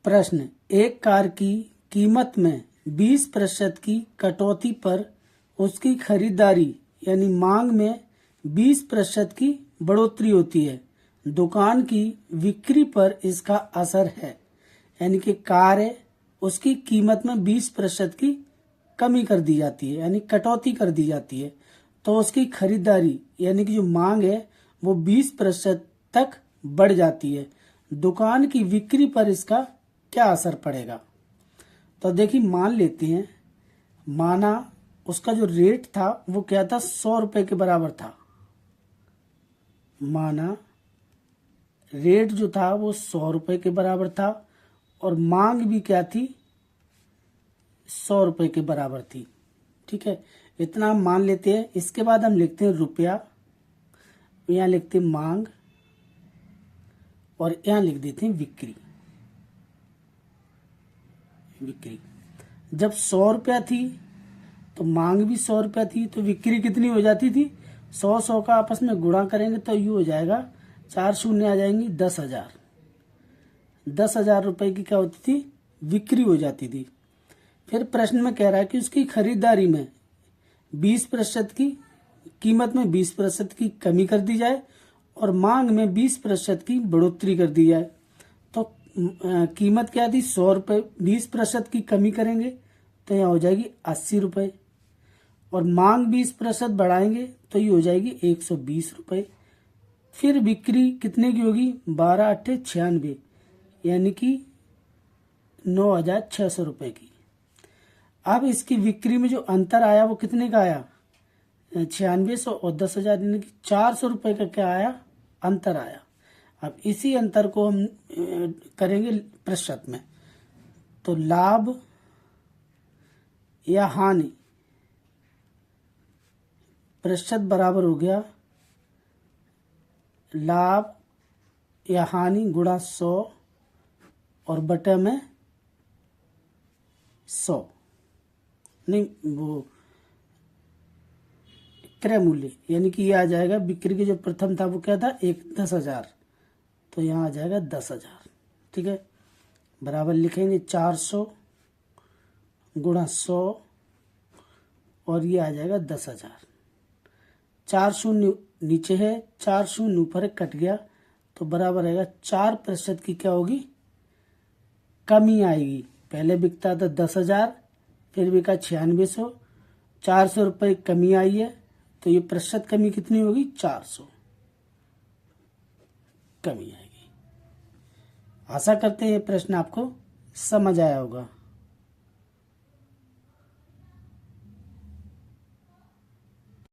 प्रश्न, एक कार की कीमत में 20% की कटौती पर उसकी खरीदारी यानी मांग में 20% की बढ़ोतरी होती है। दुकान की बिक्री पर इसका असर है। यानी कि कार है, उसकी कीमत में 20% की कमी कर दी जाती है, यानी कटौती कर दी जाती है, तो उसकी खरीदारी यानी कि जो मांग है वो 20% तक बढ़ जाती है। दुकान की बिक्री पर इसका क्या असर पड़ेगा? तो देखिए, मान लेते हैं, माना उसका जो रेट था वो क्या था, 100 रुपए के बराबर था। माना रेट जो था वो 100 रुपए के बराबर था और मांग भी क्या थी, 100 रुपए के बराबर थी। ठीक है, इतना हम मान लेते हैं। इसके बाद हम लिखते हैं रुपया, यहाँ लिखते हैं मांग और यहाँ लिख देते हैं बिक्री। जब 100 रुपया थी तो मांग भी 100 रुपया थी, तो बिक्री कितनी हो जाती थी, 100 का आपस में गुणा करेंगे तो ये हो जाएगा, 4 शून्य आ जाएंगी, 10,000। 10,000 रुपए की क्या होती थी, बिक्री हो जाती थी। फिर प्रश्न में कह रहा है कि उसकी खरीदारी में 20% की कीमत में 20% की कमी कर दी जाए और मांग में 20% की बढ़ोतरी कर दी जाए। तो कीमत क्या थी, 100 रुपये, 20% की कमी करेंगे तो यहाँ हो जाएगी 80 रुपये और मांग 20% बढ़ाएंगे तो ये हो जाएगी 120 रुपये। फिर बिक्री कितने की होगी, 12 अट्ठे 96, यानी कि 9,600 रुपये की। अब इसकी बिक्री में जो अंतर आया वो कितने का आया, 9600 और 10,000, यानी कि 400 रुपये का क्या आया, अंतर आया। अब इसी अंतर को हम करेंगे प्रतिशत में। तो लाभ या हानि प्रतिशत बराबर हो गया लाभ या हानि गुणा 100 और बटे में 100, नहीं वो क्रय मूल्य, यानी कि ये आ जाएगा, बिक्री के जो प्रथम था वो क्या था, 10,000, तो यहाँ आ जाएगा 10,000। ठीक है, बराबर लिखेंगे 400 गुणा 100 और ये आ जाएगा 10,000। 4 शून्य नीचे है, 4 शून्य ऊपर कट गया, तो बराबर आएगा 4% की क्या होगी, कमी आएगी। पहले बिकता था 10,000, फिर बिका 9600, 400 रुपये कमी आई है, तो ये प्रतिशत कमी कितनी होगी, 400 कमी आएगी। आशा करते हैं ये प्रश्न आपको समझ आया होगा।